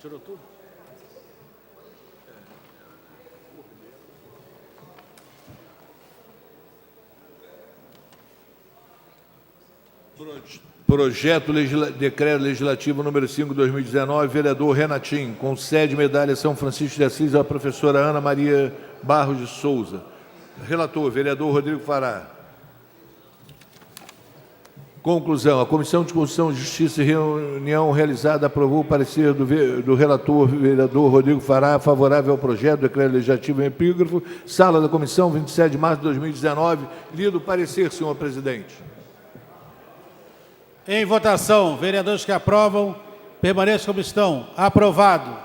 Tirou tudo? Decreto Legislativo número 5/2019, vereador Renatinho, concede medalha São Francisco de Assis à professora Ana Maria Barros de Souza. Relator, vereador Rodrigo Fará. Conclusão. A Comissão de Constituição, Justiça e reunião realizada aprovou o parecer do relator, vereador Rodrigo Fará, favorável ao projeto do decreto legislativo em epígrafo. Sala da Comissão, 27 de março de 2019. Lido o parecer, senhor presidente. Em votação, vereadores que aprovam, permaneçam como estão. Aprovado.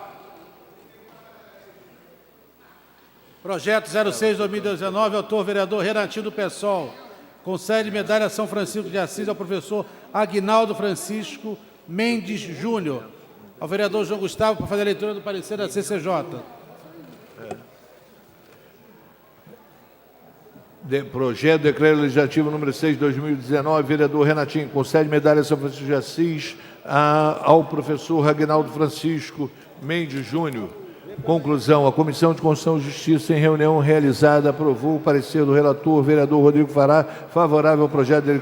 Projeto 06/2019, autor vereador Renatinho do PSOL. Concede medalha São Francisco de Assis ao professor Aguinaldo Francisco Mendes Júnior. Ao vereador João Gustavo, para fazer a leitura do parecer da CCJ. Projeto de Decreto Legislativo número 6/2019, vereador Renatinho, concede medalha São Francisco de Assis ao professor Aguinaldo Francisco Mendes Júnior. Conclusão. A Comissão de Constituição e Justiça, em reunião realizada, aprovou o parecer do relator, vereador Rodrigo Fará, favorável ao projeto de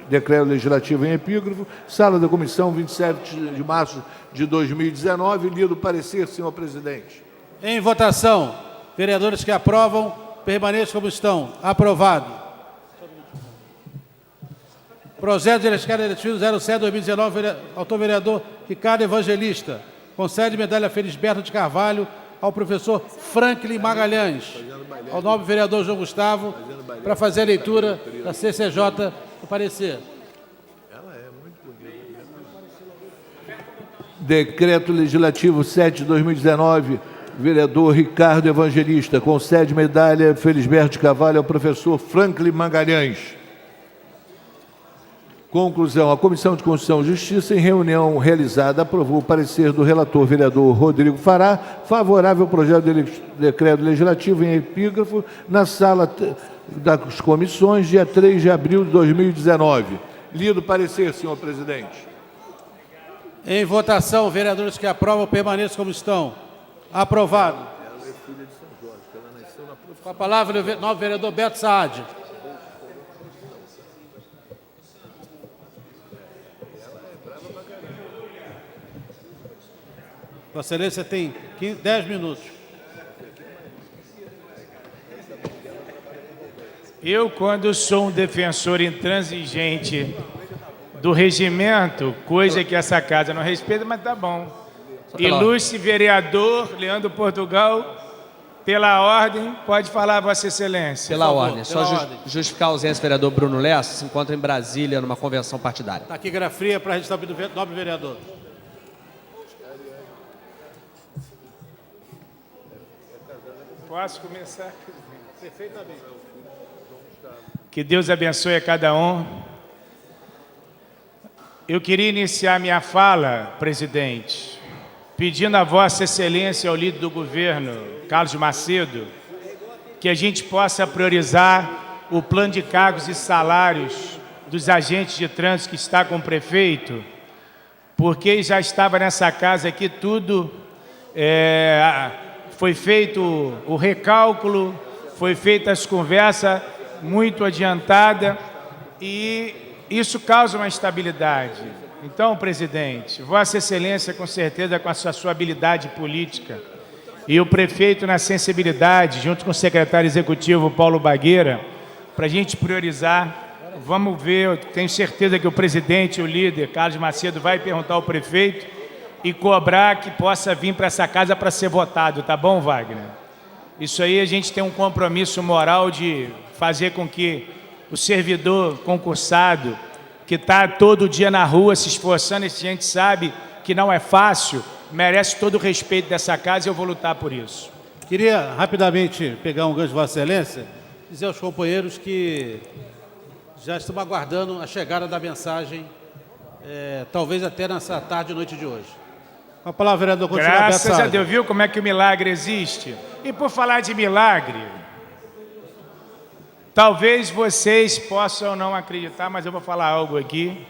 decreto legislativo em epígrafo. Sala da Comissão, 27 de março de 2019. Lido o parecer, senhor presidente. Em votação, vereadores que aprovam, permaneçam como estão. Aprovado. Projeto de legislativo 07/2019, autor vereador Ricardo Evangelista. Concede medalha Felisberto de Carvalho ao professor Franklin Magalhães. Ao nobre vereador João Gustavo, para fazer a leitura da CCJ do parecer. Decreto Legislativo 7/2019, vereador Ricardo Evangelista, concede medalha Felisberto de Carvalho ao professor Franklin Magalhães. Conclusão. A Comissão de Constituição e Justiça, em reunião realizada, aprovou o parecer do relator, vereador Rodrigo Fará, favorável ao projeto de decreto legislativo em epígrafo, na sala das comissões, dia 3 de abril de 2019. Lido o parecer, senhor presidente. Em votação, vereadores que aprovam, permaneçam como estão. Aprovado. Com a palavra, o novo vereador Beto Saad. Vossa Excelência tem 10 minutos. Eu, quando sou um defensor intransigente do regimento, coisa que essa casa não respeita, mas tá bom. Ilustre vereador Leandro Portugal, pela ordem, pode falar, Vossa Excelência. Pela ordem. Só justificar a ausência do vereador Bruno Lessa, se encontra em Brasília, numa convenção partidária. Taquigrafia para registrar o nobre vereador. Posso começar? Perfeitamente. Que Deus abençoe a cada um. Eu queria iniciar minha fala, presidente, pedindo a Vossa Excelência, ao líder do governo, Carlos Macedo, que a gente possa priorizar o plano de cargos e salários dos agentes de trânsito que está com o prefeito, porque já estava nessa casa aqui tudo... foi feito o recálculo, foi feita as conversas muito adiantada e isso causa uma instabilidade. Então, presidente, Vossa Excelência, com certeza, com a sua habilidade política e o prefeito na sensibilidade, junto com o secretário executivo Paulo Bagueira, para a gente priorizar, vamos ver, eu tenho certeza que o presidente, o líder, Carlos Macedo, vai perguntar ao prefeito e cobrar que possa vir para essa casa para ser votado, tá bom, Wagner? Isso aí a gente tem um compromisso moral de fazer com que o servidor concursado, que está todo dia na rua se esforçando, esse gente sabe que não é fácil, merece todo o respeito dessa casa e eu vou lutar por isso. Queria rapidamente pegar um gancho de Vossa Excelência, dizer aos companheiros que já estamos aguardando a chegada da mensagem, talvez até nessa tarde e noite de hoje. Com a palavra, vereador, continua. Graças a Deus, viu como é que o milagre existe? E por falar de milagre, talvez vocês possam não acreditar, mas eu vou falar algo aqui.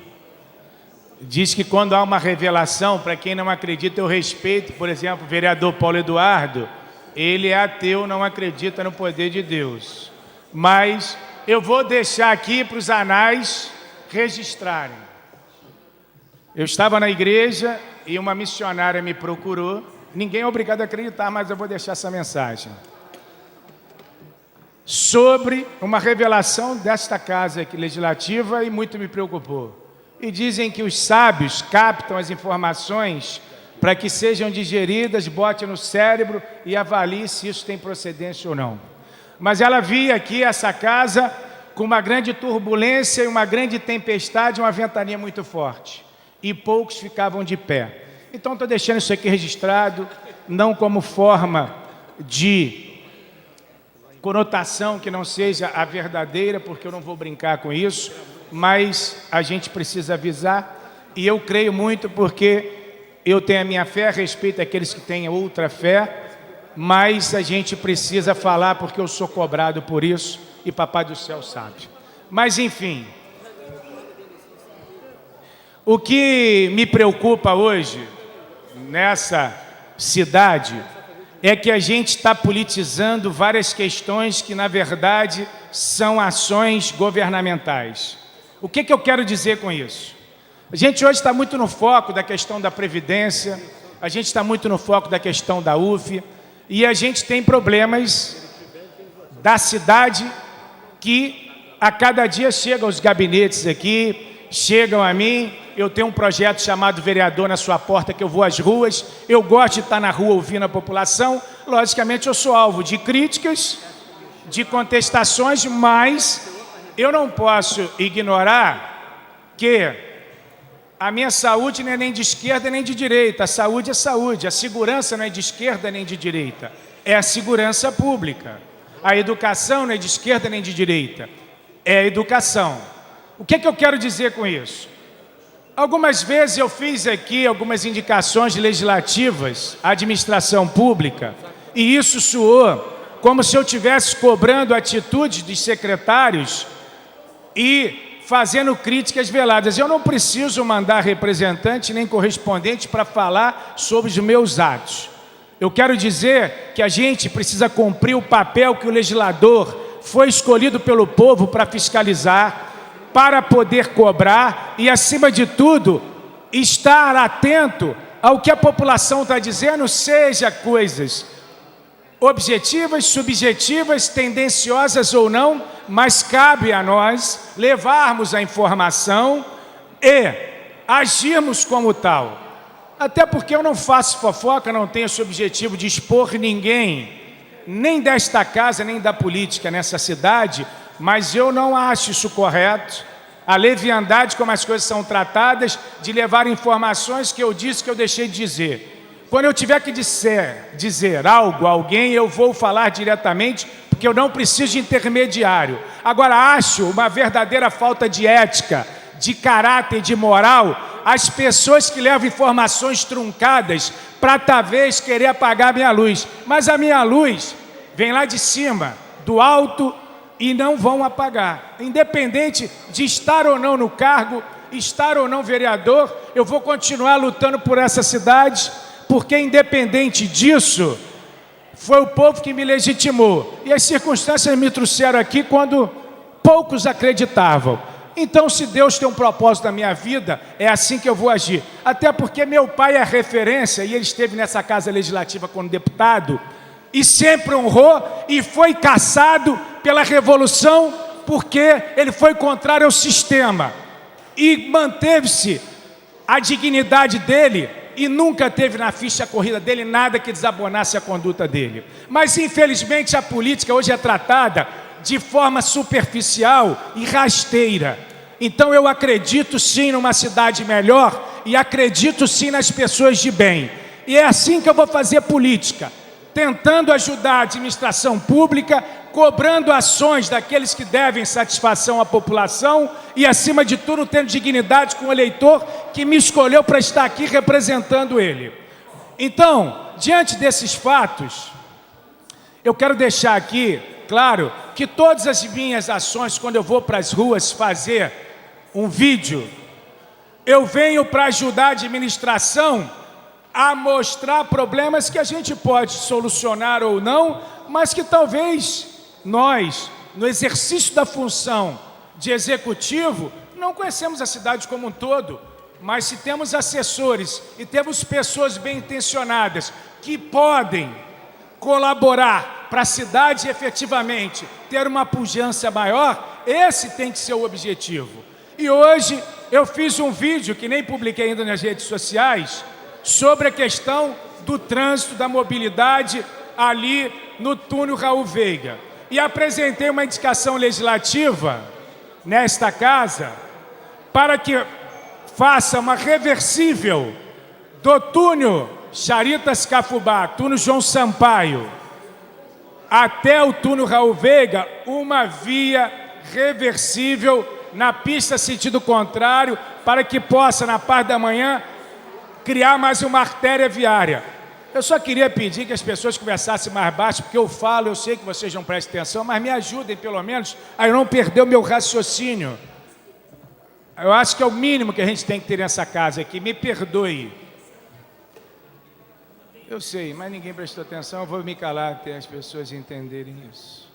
diz que quando há uma revelação, para quem não acredita, eu respeito, por exemplo, o vereador Paulo Eduardo, ele é ateu, não acredita no poder de Deus. Mas eu vou deixar aqui para os anais registrarem. Eu estava na igreja e uma missionária me procurou. Ninguém é obrigado a acreditar, mas eu vou deixar essa mensagem. Sobre uma revelação desta casa aqui legislativa, e muito me preocupou. E dizem que os sábios captam as informações para que sejam digeridas, bote no cérebro e avalie se isso tem procedência ou não. Mas ela via aqui essa casa com uma grande turbulência e uma grande tempestade, uma ventania muito forte. E poucos ficavam de pé. Então estou deixando isso aqui registrado, não como forma de conotação que não seja a verdadeira, porque eu não vou brincar com isso, mas a gente precisa avisar, e eu creio muito porque eu tenho a minha fé, respeito aqueles que têm outra fé, mas a gente precisa falar porque eu sou cobrado por isso, e Papai do Céu sabe. Mas enfim, o que me preocupa hoje, nessa cidade, é que a gente está politizando várias questões que, na verdade, são ações governamentais. O que eu quero dizer com isso? A gente hoje está muito no foco da questão da Previdência, a gente está muito no foco da questão da UF, e a gente tem problemas da cidade que a cada dia chegam aos gabinetes aqui, chegam a mim. Eu tenho um projeto chamado Vereador na Sua Porta, que eu vou às ruas, eu gosto de estar na rua ouvindo a população. Logicamente eu sou alvo de críticas, de contestações, mas eu não posso ignorar que a minha saúde não é nem de esquerda nem de direita. A saúde é saúde, a segurança não é de esquerda nem de direita, é a segurança pública. A educação não é de esquerda nem de direita, é a educação. O que eu quero dizer com isso? Algumas vezes eu fiz aqui algumas indicações legislativas à administração pública e isso soou como se eu estivesse cobrando atitudes dos secretários e fazendo críticas veladas. Eu não preciso mandar representante nem correspondente para falar sobre os meus atos. Eu quero dizer que a gente precisa cumprir o papel que o legislador foi escolhido pelo povo para fiscalizar, para poder cobrar e, acima de tudo, estar atento ao que a população está dizendo, seja coisas objetivas, subjetivas, tendenciosas ou não, mas cabe a nós levarmos a informação e agirmos como tal. Até porque eu não faço fofoca, não tenho esse objetivo de expor ninguém, nem desta casa, nem da política nessa cidade, mas eu não acho isso correto, a leviandade como as coisas são tratadas, de levar informações que eu disse que eu deixei de dizer. Quando eu tiver que dizer algo a alguém, eu vou falar diretamente, porque eu não preciso de intermediário. Agora, acho uma verdadeira falta de ética, de caráter, de moral, as pessoas que levam informações truncadas para talvez querer apagar a minha luz. Mas a minha luz vem lá de cima, do alto, e não vão apagar. Independente de estar ou não no cargo, estar ou não vereador, eu vou continuar lutando por essa cidade, porque independente disso, foi o povo que me legitimou. E as circunstâncias me trouxeram aqui quando poucos acreditavam. Então, se Deus tem um propósito na minha vida, é assim que eu vou agir. Até porque meu pai é referência, e ele esteve nessa Casa Legislativa como deputado, e sempre honrou, e foi caçado pela Revolução, porque ele foi contrário ao sistema. E manteve-se a dignidade dele, e nunca teve na ficha corrida dele nada que desabonasse a conduta dele. Mas, infelizmente, a política hoje é tratada de forma superficial e rasteira. Então eu acredito sim numa cidade melhor e acredito sim nas pessoas de bem. E é assim que eu vou fazer política, tentando ajudar a administração pública, cobrando ações daqueles que devem satisfação à população e, acima de tudo, tendo dignidade com o eleitor que me escolheu para estar aqui representando ele. Então, diante desses fatos, eu quero deixar aqui claro que todas as minhas ações, quando eu vou para as ruas fazer um vídeo, eu venho para ajudar a administração a mostrar problemas que a gente pode solucionar ou não, mas que talvez nós, no exercício da função de executivo, não conhecemos a cidade como um todo, mas se temos assessores e temos pessoas bem intencionadas que podem colaborar para a cidade efetivamente ter uma pujança maior, esse tem que ser o objetivo. E hoje eu fiz um vídeo, que nem publiquei ainda nas redes sociais, sobre a questão do trânsito, da mobilidade ali no túnel Raul Veiga. E apresentei uma indicação legislativa nesta casa para que faça uma reversível do túnel Charitas Cafubá, túnel João Sampaio, até o túnel Raul Veiga, uma via reversível na pista sentido contrário, para que possa, na parte da manhã, criar mais uma artéria viária. Eu só queria pedir que as pessoas conversassem mais baixo, porque eu falo, eu sei que vocês não prestam atenção, mas me ajudem, pelo menos, a eu não perder o meu raciocínio. Eu acho que é o mínimo que a gente tem que ter nessa casa aqui. Me perdoe. Eu sei, mas ninguém prestou atenção, eu vou me calar até as pessoas entenderem isso.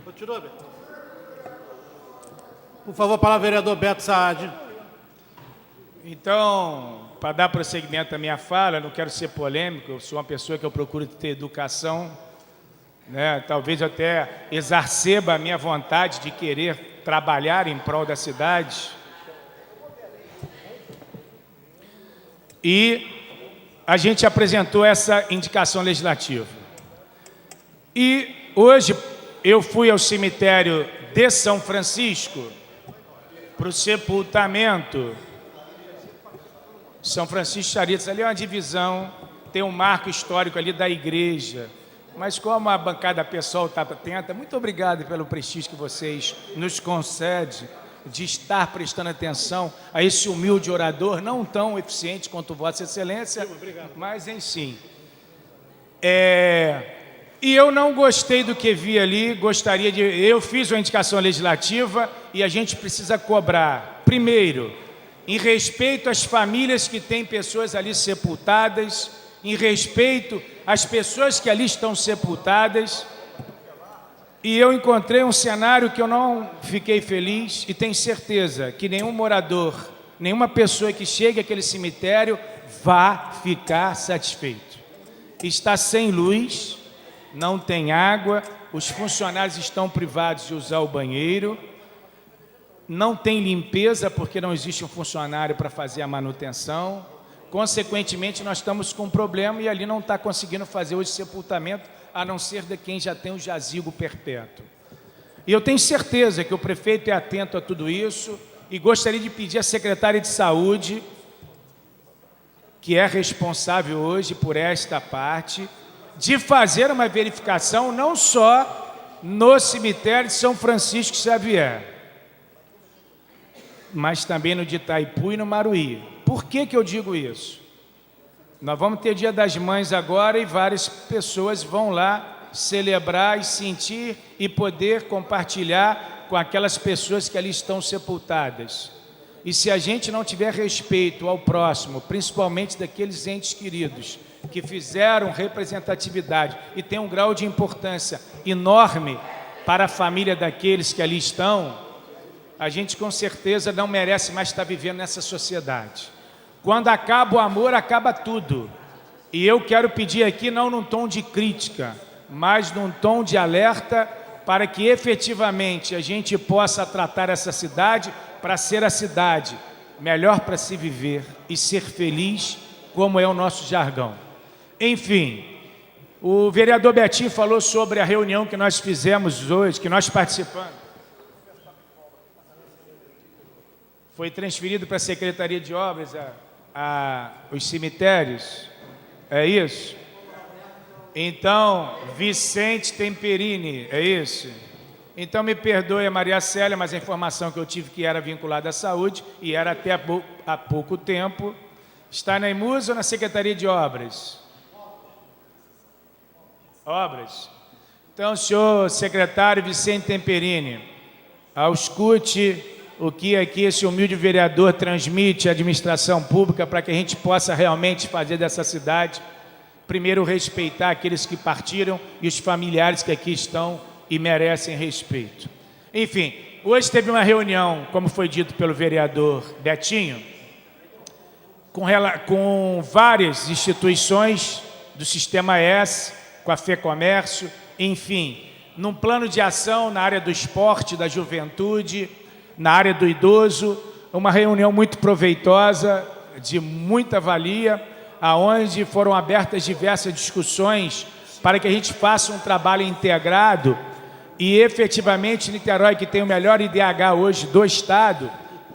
Continua, Beto. Por favor, palavra vereador Beto Saad. Então, para dar prosseguimento à minha fala, não quero ser polêmico, eu sou uma pessoa que eu procuro ter educação, né? Talvez eu até exacerba a minha vontade de querer trabalhar em prol da cidade. E a gente apresentou essa indicação legislativa. E hoje eu fui ao cemitério de São Francisco para o sepultamento. São Francisco Charitas, ali é uma divisão, tem um marco histórico ali da igreja. Mas como a bancada pessoal está atenta, muito obrigado pelo prestígio que vocês nos concedem de estar prestando atenção a esse humilde orador, não tão eficiente quanto Vossa Excelência, mas em si. E eu não gostei do que vi ali, gostaria de... Eu fiz uma indicação legislativa e a gente precisa cobrar, primeiro, em respeito às famílias que têm pessoas ali sepultadas, em respeito às pessoas que ali estão sepultadas. E eu encontrei um cenário que eu não fiquei feliz e tenho certeza que nenhum morador, nenhuma pessoa que chegue àquele cemitério vá ficar satisfeito. Está sem luz, não tem água, os funcionários estão privados de usar o banheiro, não tem limpeza porque não existe um funcionário para fazer a manutenção. Consequentemente, nós estamos com um problema e ali não está conseguindo fazer hoje sepultamento, a não ser de quem já tem o jazigo perpétuo. E eu tenho certeza que o prefeito é atento a tudo isso e gostaria de pedir à secretária de Saúde, que é responsável hoje por esta parte, de fazer uma verificação não só no cemitério de São Francisco Xavier, mas também no de Itaipu e no Maruí. Por que eu digo isso? Nós vamos ter Dia das Mães agora e várias pessoas vão lá celebrar e sentir e poder compartilhar com aquelas pessoas que ali estão sepultadas. E se a gente não tiver respeito ao próximo, principalmente daqueles entes queridos que fizeram representatividade e tem um grau de importância enorme para a família daqueles que ali estão, a gente com certeza não merece mais estar vivendo nessa sociedade. Quando acaba o amor, acaba tudo. E eu quero pedir aqui, não num tom de crítica, mas num tom de alerta, para que efetivamente a gente possa tratar essa cidade para ser a cidade melhor para se viver e ser feliz, como é o nosso jargão. Enfim, o vereador Betinho falou sobre a reunião que nós fizemos hoje, que nós participamos. Foi transferido para a Secretaria de Obras os cemitérios, é isso? Então, Vicente Temperini, é isso? Então, me perdoe a Maria Célia, mas a informação que eu tive que era vinculada à saúde, e era até há pouco tempo. Está na IMUS ou na Secretaria de Obras? Obras. Então, senhor secretário Vicente Temperini, auscute o que aqui esse humilde vereador transmite à administração pública para que a gente possa realmente fazer dessa cidade, primeiro, respeitar aqueles que partiram e os familiares que aqui estão e merecem respeito. Enfim, hoje teve uma reunião, como foi dito pelo vereador Betinho, com várias instituições do Sistema S, com a FEComércio, enfim, num plano de ação na área do esporte, da juventude, na área do idoso, uma reunião muito proveitosa, de muita valia, aonde foram abertas diversas discussões para que a gente faça um trabalho integrado e, efetivamente, Niterói, que tem o melhor IDH hoje do Estado,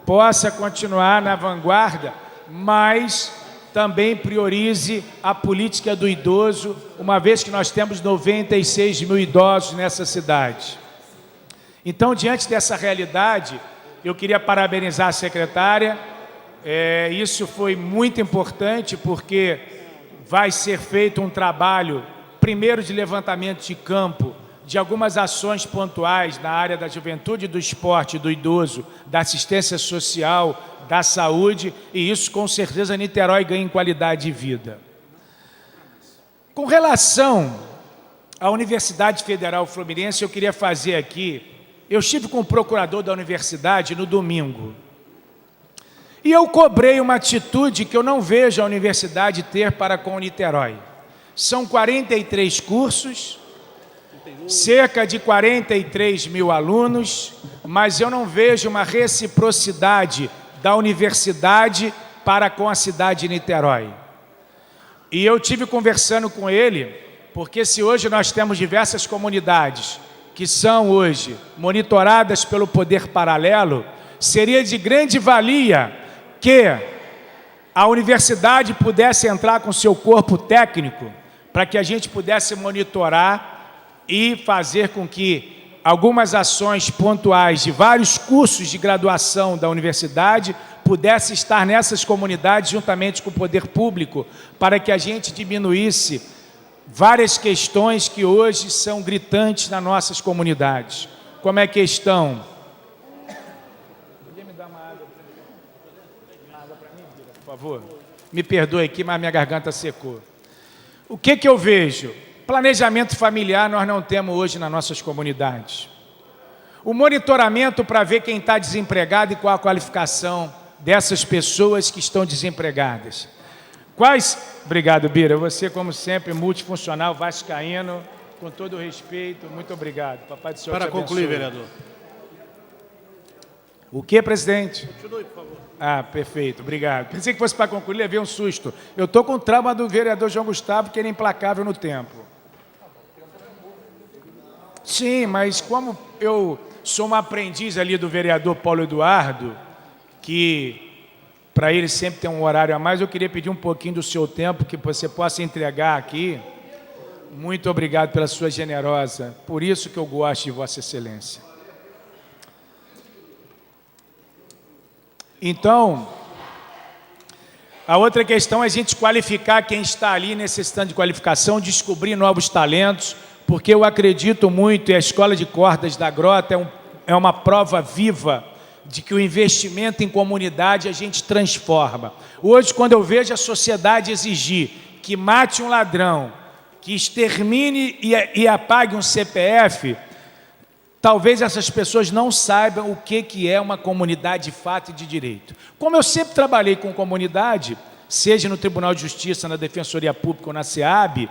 possa continuar na vanguarda, mas também priorize a política do idoso, uma vez que nós temos 96 mil idosos nessa cidade. Então, diante dessa realidade, eu queria parabenizar a secretária. Isso foi muito importante, porque vai ser feito um trabalho, primeiro, de levantamento de campo, de algumas ações pontuais na área da juventude, do esporte, do idoso, da assistência social, da saúde, e isso, com certeza, Niterói ganha em qualidade de vida. Com relação à Universidade Federal Fluminense, eu queria fazer aqui, eu estive com o procurador da universidade no domingo, e eu cobrei uma atitude que eu não vejo a universidade ter para com o Niterói. São 43 cursos, cerca de 43 mil alunos, mas eu não vejo uma reciprocidade da universidade para com a cidade de Niterói. E eu tive conversando com ele, porque se hoje nós temos diversas comunidades que são hoje monitoradas pelo poder paralelo, seria de grande valia que a universidade pudesse entrar com seu corpo técnico para que a gente pudesse monitorar e fazer com que algumas ações pontuais de vários cursos de graduação da universidade pudessem estar nessas comunidades juntamente com o poder público, para que a gente diminuísse várias questões que hoje são gritantes nas nossas comunidades. Como é a questão? Podia me dar uma água para mim, por favor? Me perdoe aqui, mas minha garganta secou. O que eu vejo? Planejamento familiar nós não temos hoje nas nossas comunidades. O monitoramento para ver quem está desempregado e qual a qualificação dessas pessoas que estão desempregadas. Obrigado, Bira. Você, como sempre, multifuncional, vascaíno, com todo o respeito, muito obrigado. Papai do Senhor te abençoe. Para concluir, vereador. O que, presidente? Continue, por favor. Ah, perfeito, obrigado. Pensei que fosse para concluir, levei um susto. Eu estou com o trauma do vereador João Gustavo, que ele é implacável no tempo. Sim, mas como eu sou um aprendiz ali do vereador Paulo Eduardo, que para ele sempre tem um horário a mais, eu queria pedir um pouquinho do seu tempo, que você possa entregar aqui. Muito obrigado pela sua generosa, por isso que eu gosto de Vossa Excelência. Então, a outra questão é a gente qualificar quem está ali necessitando de qualificação, descobrir novos talentos, porque eu acredito muito, e a Escola de Cordas da Grota é uma prova viva de que o investimento em comunidade a gente transforma. Hoje, quando eu vejo a sociedade exigir que mate um ladrão, que extermine e apague um CPF, talvez essas pessoas não saibam o que é uma comunidade de fato e de direito. Como eu sempre trabalhei com comunidade, seja no Tribunal de Justiça, na Defensoria Pública ou na SEAB,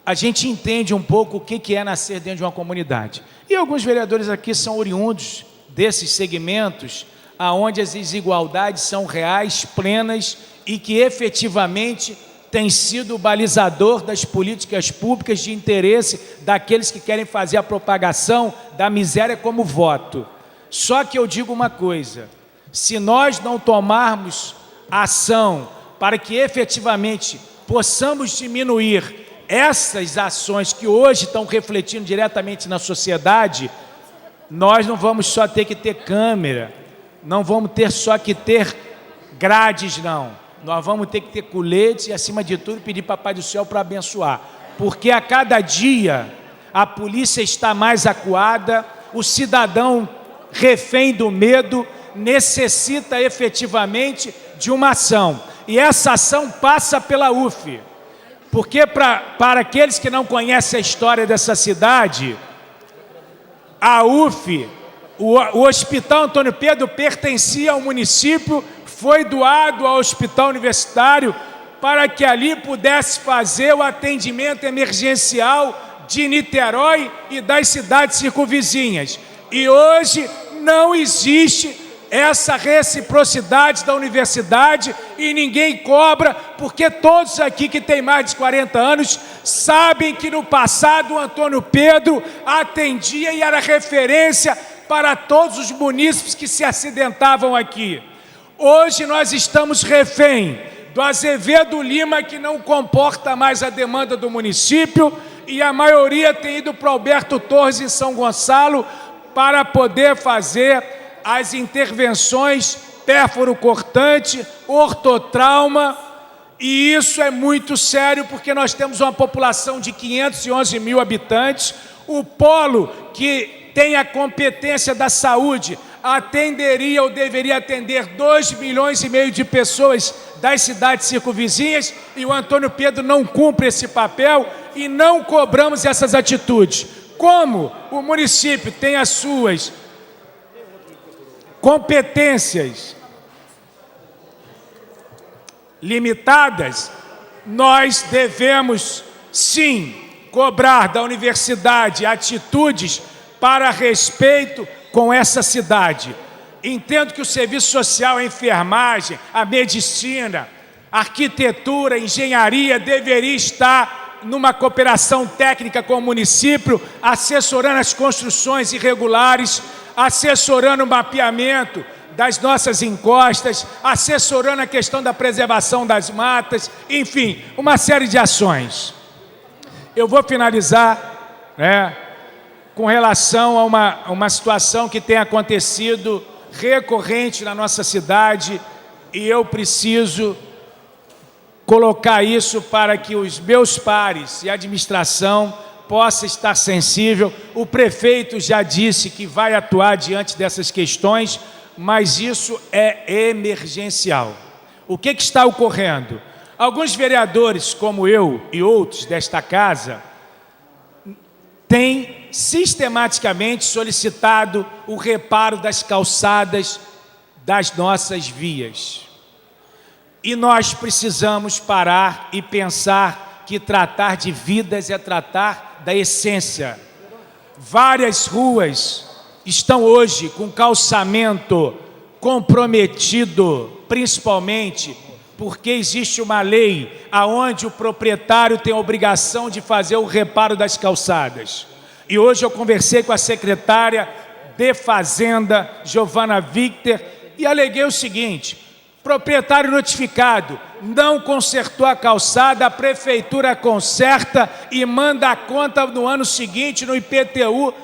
a gente entende um pouco o que é nascer dentro de uma comunidade. E alguns vereadores aqui são oriundos desses segmentos, onde as desigualdades são reais, plenas, e que efetivamente tem sido o balizador das políticas públicas de interesse daqueles que querem fazer a propagação da miséria como voto. Só que eu digo uma coisa, se nós não tomarmos ação para que efetivamente possamos diminuir essas ações que hoje estão refletindo diretamente na sociedade, nós não vamos só ter que ter câmera, não vamos ter só que ter grades, não. Nós vamos ter que ter coletes e, acima de tudo, pedir Papai do Céu para abençoar. Porque a cada dia a polícia está mais acuada, o cidadão refém do medo necessita efetivamente de uma ação. E essa ação passa pela UF. Porque para aqueles que não conhecem a história dessa cidade, a UF, o Hospital Antônio Pedro pertencia ao município, foi doado ao Hospital Universitário para que ali pudesse fazer o atendimento emergencial de Niterói e das cidades circunvizinhas. E hoje não existe essa reciprocidade da universidade e ninguém cobra, porque todos aqui que têm mais de 40 anos sabem que no passado o Antônio Pedro atendia e era referência para todos os munícipes que se acidentavam aqui. Hoje nós estamos refém do Azevedo Lima, que não comporta mais a demanda do município, e a maioria tem ido para Alberto Torres em São Gonçalo para poder fazer as intervenções pérfuro cortante, ortotrauma, e isso é muito sério porque nós temos uma população de 511 mil habitantes, o polo que tem a competência da saúde atenderia ou deveria atender 2,5 milhões de pessoas das cidades circunvizinhas, e o Antônio Pedro não cumpre esse papel e não cobramos essas atitudes. Como o município tem as suas competências limitadas, nós devemos sim cobrar da universidade atitudes para respeito com essa cidade. Entendo que o serviço social, a enfermagem, a medicina, a arquitetura, a engenharia deveria estar numa cooperação técnica com o município, assessorando as construções irregulares, assessorando o mapeamento das nossas encostas, assessorando a questão da preservação das matas, enfim, uma série de ações. Eu vou finalizar, com relação a uma situação que tem acontecido recorrente na nossa cidade, e eu preciso colocar isso para que os meus pares e a administração possa estar sensível. O prefeito já disse que vai atuar diante dessas questões, mas isso é emergencial. O que está ocorrendo? Alguns vereadores, como eu e outros desta casa, têm sistematicamente solicitado o reparo das calçadas das nossas vias. E nós precisamos parar e pensar que tratar de vidas é tratar da essência. Várias ruas estão hoje com calçamento comprometido, principalmente porque existe uma lei onde o proprietário tem a obrigação de fazer o reparo das calçadas. E hoje eu conversei com a secretária de Fazenda, Giovana Victor, e aleguei o seguinte: proprietário notificado, não consertou a calçada, a prefeitura conserta e manda a conta no ano seguinte no IPTU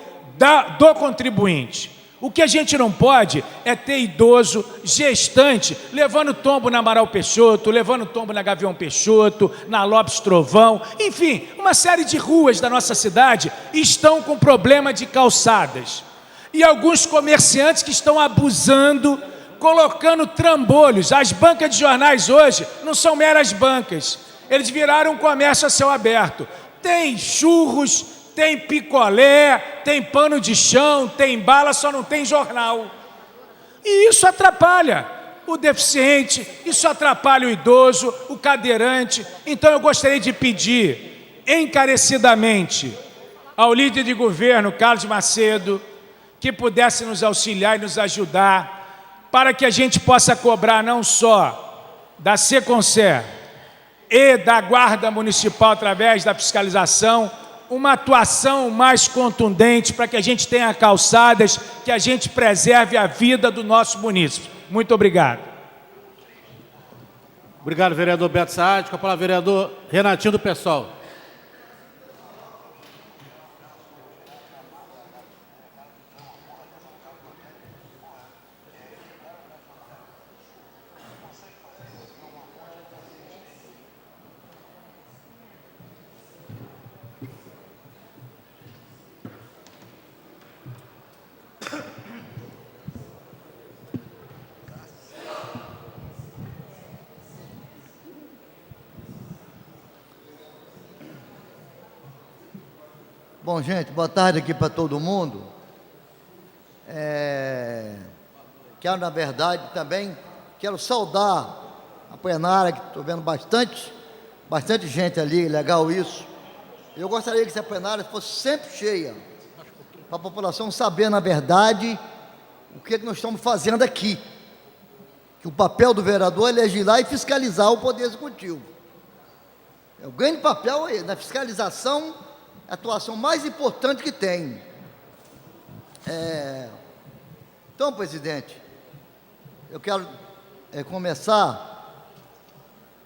do contribuinte. O que a gente não pode é ter idoso, gestante, levando tombo na Amaral Peixoto, levando tombo na Gavião Peixoto, na Lopes Trovão, enfim, uma série de ruas da nossa cidade estão com problema de calçadas. E alguns comerciantes que estão abusando, colocando trambolhos. As bancas de jornais hoje não são meras bancas, eles viraram um comércio a céu aberto. Tem churros, tem picolé, tem pano de chão, tem bala, só não tem jornal. E isso atrapalha o deficiente, isso atrapalha o idoso, o cadeirante. Então eu gostaria de pedir encarecidamente ao líder de governo, Carlos Macedo, que pudesse nos auxiliar e nos ajudar, para que a gente possa cobrar não só da Seconcer e da Guarda Municipal, através da fiscalização, uma atuação mais contundente para que a gente tenha calçadas, que a gente preserve a vida do nosso município. Muito obrigado. Obrigado, vereador Beto Saad. Com a palavra, vereador Renatinho do PSOL. Bom, gente, boa tarde aqui para todo mundo. Quero, na verdade, também, saudar a plenária, que estou vendo bastante gente ali, legal isso. Eu gostaria que essa plenária fosse sempre cheia, para a população saber, na verdade, o que nós estamos fazendo aqui. Que o papel do vereador é legislar e fiscalizar o Poder Executivo. É o grande papel na fiscalização, a atuação mais importante que tem. Então, presidente, eu quero começar.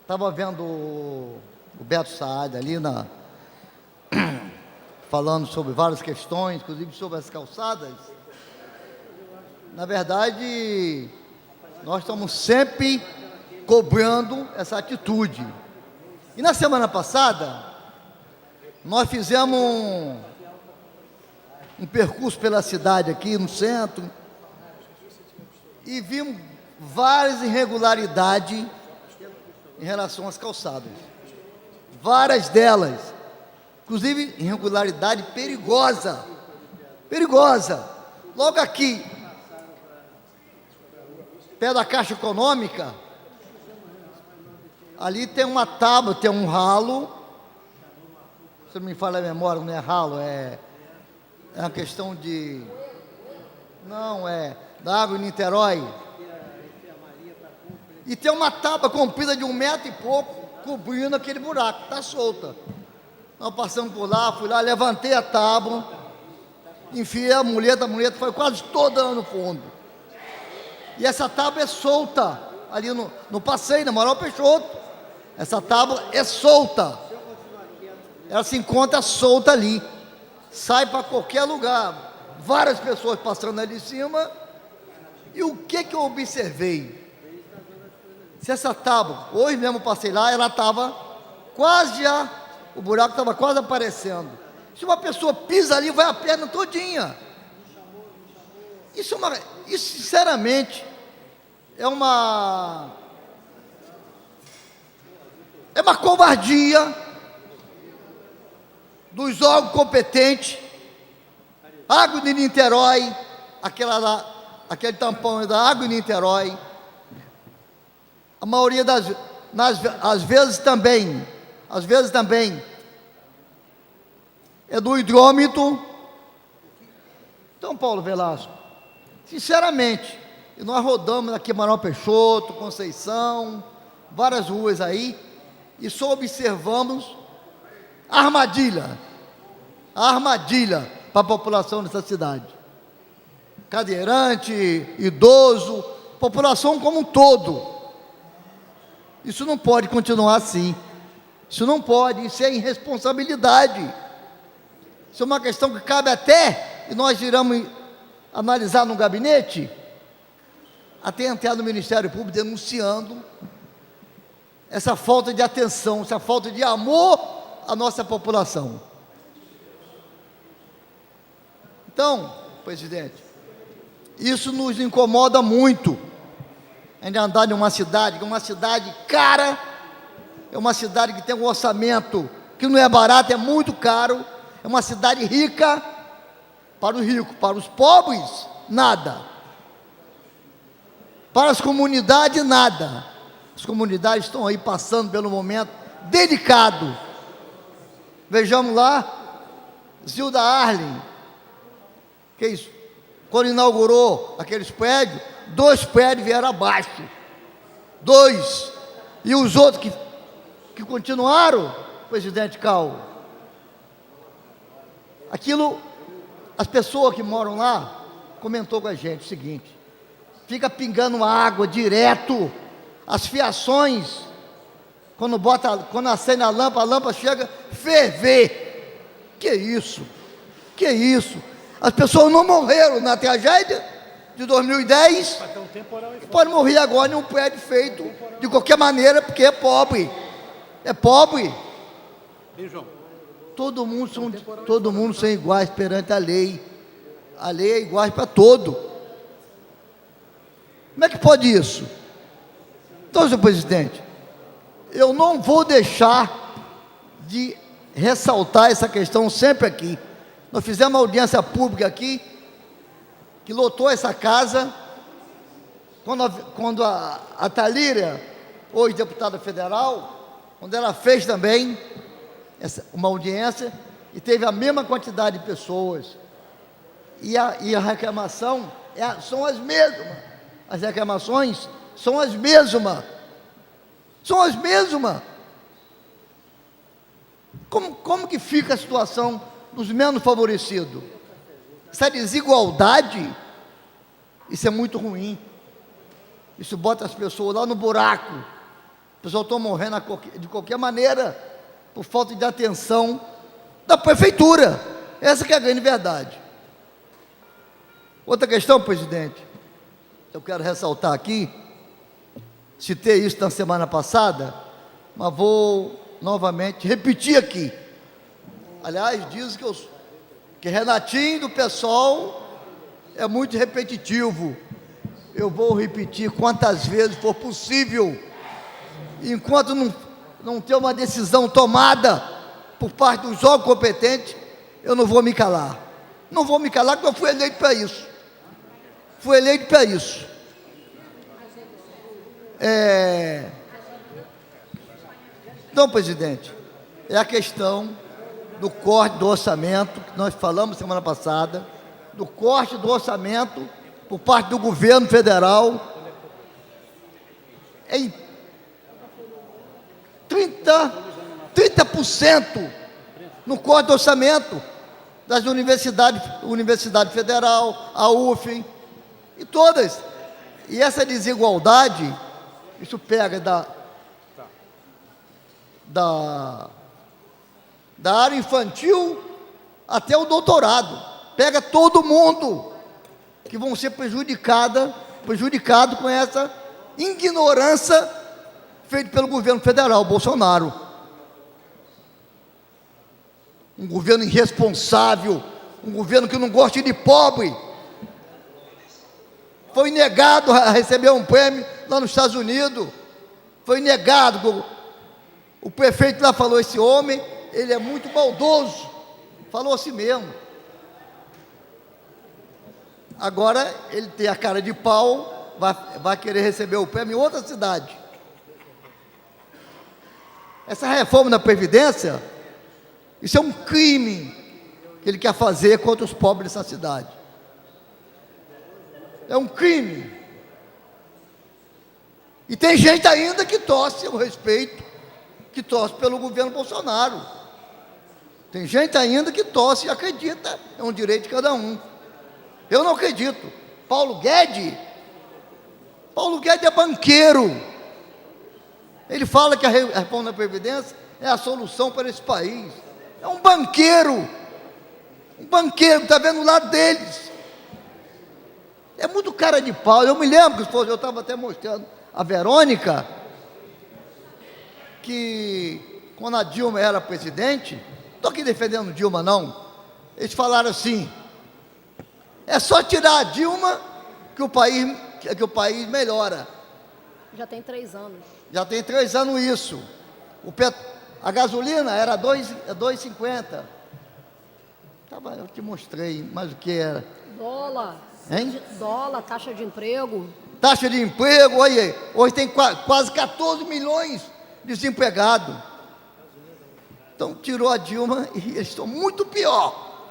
Estava vendo o Beto Saad ali falando sobre várias questões, inclusive sobre as calçadas. Na verdade, nós estamos sempre cobrando essa atitude. E na semana passada, nós fizemos um percurso pela cidade aqui no centro e vimos várias irregularidades em relação às calçadas. Várias delas, inclusive irregularidade perigosa. Logo aqui, perto da Caixa Econômica, ali tem uma tábua, tem um ralo. Se não me falha a memória, não é ralo, é uma questão de... Não, da água em Niterói. E tem uma tábua comprida de 1 metro e pouco, cobrindo aquele buraco, está solta. Nós passamos por lá, fui lá, levantei a tábua, enfiei a muleta foi quase toda no fundo. E essa tábua é solta, ali no passeio, na Amaral Peixoto. Essa tábua é solta. Ela se encontra solta ali, sai para qualquer lugar, várias pessoas passando ali em cima. E o que eu observei? Se essa tábua, hoje mesmo passei lá, ela estava quase o buraco estava quase aparecendo. Se uma pessoa pisa ali, vai a perna todinha. Isso sinceramente, é uma covardia dos órgãos competentes. Água de Niterói, aquele tampão da Água de Niterói, a maioria às vezes também, é do hidrômetro. Então, Paulo Velasco, sinceramente, nós rodamos aqui Amaral Peixoto, Conceição, várias ruas aí, e só observamos a armadilha para a população dessa cidade. Cadeirante, idoso, população como um todo. Isso não pode continuar assim. Isso não pode, isso é irresponsabilidade. Isso é uma questão que cabe até, e nós iremos analisar no gabinete, até entrar no Ministério Público denunciando essa falta de atenção, essa falta de amor à nossa população. Então, presidente, isso nos incomoda muito. Ainda andar em uma cidade, que é uma cidade cara, é uma cidade que tem um orçamento que não é barato, é muito caro, é uma cidade rica para os ricos, para os pobres, nada. Para as comunidades, nada. As comunidades estão aí passando pelo momento delicado. Vejamos lá, Zilda Arlen, que isso? Quando inaugurou aqueles prédios, 2 prédios vieram abaixo. 2. E os outros que continuaram, presidente Cal, aquilo, as pessoas que moram lá, comentou com a gente o seguinte: fica pingando água direto, as fiações Quando acende a lâmpada chega a ferver. Que isso? Que isso? As pessoas não morreram na tragédia de 2010. Pode morrer agora em um prédio feito de qualquer maneira, porque é pobre. É pobre. Todo mundo são iguais perante a lei. A lei é igual para todo. Como é que pode isso? Então, senhor presidente, eu não vou deixar de ressaltar essa questão sempre aqui. Nós fizemos uma audiência pública aqui, que lotou essa casa, quando a Thalíria, hoje deputada federal, quando ela fez também uma audiência, e teve a mesma quantidade de pessoas. E a reclamação são as mesmas. As reclamações são as mesmas. São as mesmas. Como que fica a situação dos menos favorecidos? Essa desigualdade, isso é muito ruim. Isso bota as pessoas lá no buraco. As pessoas estão morrendo de qualquer maneira, por falta de atenção da prefeitura. Essa que é a grande verdade. Outra questão, presidente, eu quero ressaltar aqui, citei isso na semana passada, mas vou novamente repetir aqui. Aliás, dizem que Renatinho do PSOL é muito repetitivo. Eu vou repetir quantas vezes for possível, enquanto não ter uma decisão tomada por parte dos órgãos competentes, eu não vou me calar. Não vou me calar, porque eu fui eleito para isso. Fui eleito para isso. Então, presidente, é a questão do corte do orçamento, que nós falamos semana passada, do corte do orçamento por parte do governo federal em 30% no corte do orçamento das universidades, Universidade Federal, a UF, e todas. E essa desigualdade, isso pega da área infantil até o doutorado. Pega todo mundo que vão ser prejudicado com essa ignorância feita pelo governo federal, Bolsonaro. Um governo irresponsável, um governo que não gosta de pobre. Foi negado a receber um prêmio lá nos Estados Unidos. Foi negado. O prefeito lá falou, esse homem, ele é muito maldoso. Falou assim mesmo. Agora, ele tem a cara de pau, vai querer receber o prêmio em outra cidade. Essa reforma da Previdência, isso é um crime que ele quer fazer contra os pobres dessa cidade. É um crime. E tem gente ainda que torce o respeito, que torce pelo governo Bolsonaro. Tem gente ainda que torce e acredita, é um direito de cada um. Eu não acredito. Paulo Guedes é banqueiro. Ele fala que a reforma da Previdência é a solução para esse país. É um banqueiro. Um banqueiro, está vendo o lado deles. É muito cara de pau. Eu me lembro que eu estava até mostrando a Verônica, que quando a Dilma era presidente, não estou aqui defendendo Dilma não, eles falaram assim, é só tirar a Dilma que o país melhora. Já tem 3 anos. Já tem 3 anos isso. A gasolina era 2,50. Eu te mostrei, mas o que era? Dólar. Hein? Dólar, taxa de emprego. Taxa de emprego, olha aí, hoje tem quase 14 milhões de desempregados. Então tirou a Dilma e eles estão muito pior.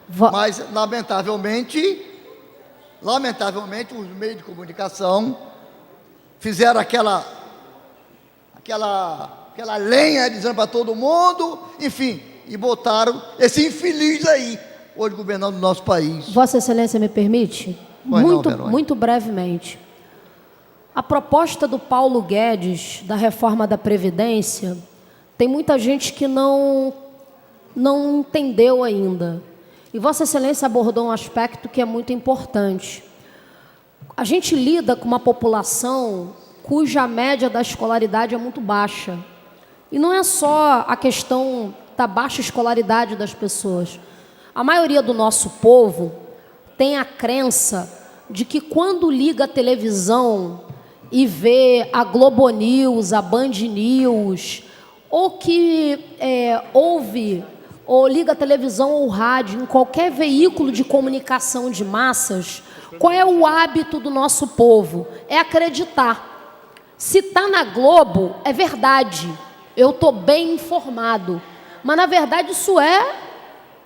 Mas lamentavelmente os meios de comunicação fizeram aquela lenha dizendo para todo mundo, enfim, e botaram esse infeliz aí, hoje governando o nosso país. Vossa Excelência me permite? Pois não, Verônica. Muito brevemente. A proposta do Paulo Guedes, da reforma da Previdência, tem muita gente que não entendeu ainda. E Vossa Excelência abordou um aspecto que é muito importante. A gente lida com uma população cuja média da escolaridade é muito baixa. E não é só a questão da baixa escolaridade das pessoas. A maioria do nosso povo tem a crença de que quando liga a televisão e vê a Globo News, a Band News, ou que ouve ou liga a televisão ou o rádio em qualquer veículo de comunicação de massas, qual é o hábito do nosso povo? É acreditar. Se está na Globo, é verdade. Eu estou bem informado. Mas, na verdade, isso é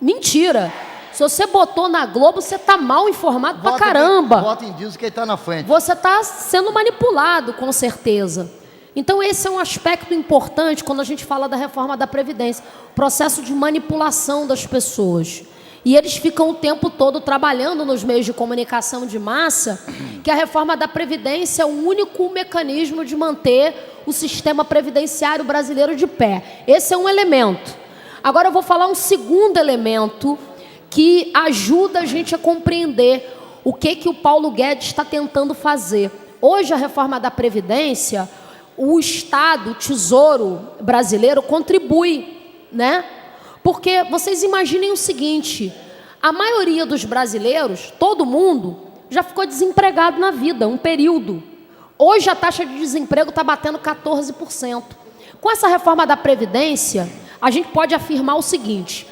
mentira. Se você botou na Globo, você está mal informado pra caramba. Vota em Deus que ele está na frente. Você está sendo manipulado, com certeza. Então, esse é um aspecto importante quando a gente fala da reforma da Previdência. O processo de manipulação das pessoas. E eles ficam o tempo todo trabalhando nos meios de comunicação de massa que a reforma da Previdência é o único mecanismo de manter o sistema previdenciário brasileiro de pé. Esse é um elemento. Agora eu vou falar um segundo elemento que ajuda a gente a compreender o que o Paulo Guedes está tentando fazer. Hoje, a reforma da Previdência, o Estado, o Tesouro brasileiro, contribui, né? Porque vocês imaginem o seguinte, a maioria dos brasileiros, todo mundo, já ficou desempregado na vida, um período. Hoje a taxa de desemprego está batendo 14%. Com essa reforma da Previdência, a gente pode afirmar o seguinte,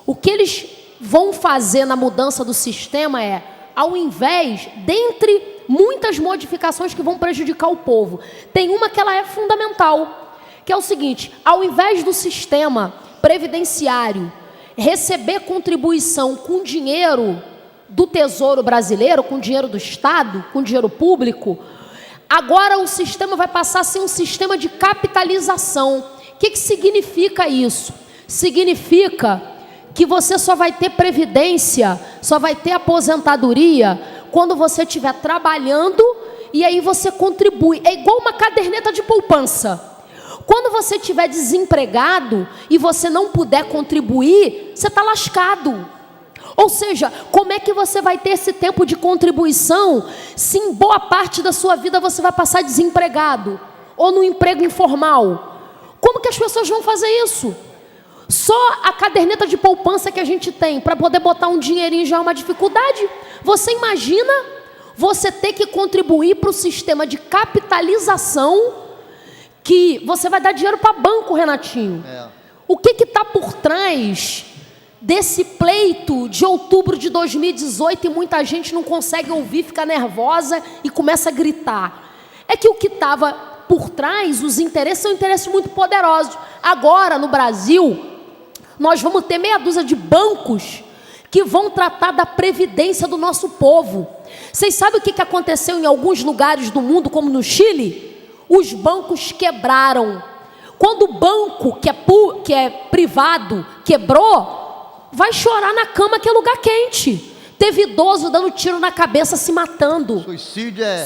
o que eles vão fazer na mudança do sistema é, ao invés, dentre muitas modificações que vão prejudicar o povo, tem uma que ela é fundamental, que é o seguinte, ao invés do sistema previdenciário receber contribuição com dinheiro do Tesouro Brasileiro, com dinheiro do Estado, com dinheiro público, agora o sistema vai passar a ser um sistema de capitalização. O que significa isso? Significa que você só vai ter previdência, só vai ter aposentadoria quando você estiver trabalhando e aí você contribui. É igual uma caderneta de poupança. Quando você estiver desempregado e você não puder contribuir, você está lascado. Ou seja, como é que você vai ter esse tempo de contribuição se em boa parte da sua vida você vai passar desempregado ou no emprego informal? Como que as pessoas vão fazer isso? Só a caderneta de poupança que a gente tem para poder botar um dinheirinho já é uma dificuldade. Você imagina você ter que contribuir para o sistema de capitalização que você vai dar dinheiro para banco, Renatinho. O que está por trás desse pleito de outubro de 2018 e muita gente não consegue ouvir, fica nervosa e começa a gritar? É que o que estava por trás, os interesses, são interesses muito poderosos. Agora, no Brasil, nós vamos ter meia dúzia de bancos que vão tratar da previdência do nosso povo. Vocês sabem o que aconteceu em alguns lugares do mundo, como no Chile? Os bancos quebraram. Quando o banco que é privado quebrou, vai chorar na cama que é lugar quente. Teve idoso dando tiro na cabeça, se matando.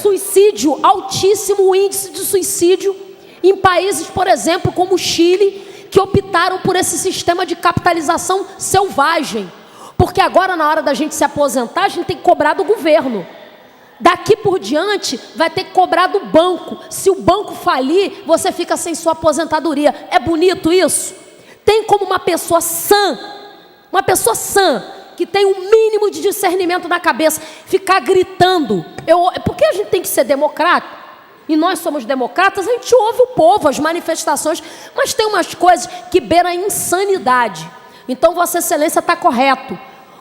Suicídio, altíssimo índice de suicídio em países, por exemplo, como o Chile, que optaram por esse sistema de capitalização selvagem. Porque agora, na hora da gente se aposentar, a gente tem que cobrar do governo. Daqui por diante, vai ter que cobrar do banco. Se o banco falir, você fica sem sua aposentadoria. É bonito isso? Tem como uma pessoa sã, que tem um mínimo de discernimento na cabeça, ficar gritando. Porque a gente tem que ser democrata, e nós somos democratas, a gente ouve o povo, as manifestações, mas tem umas coisas que beiram a insanidade. Então, Vossa Excelência está correto,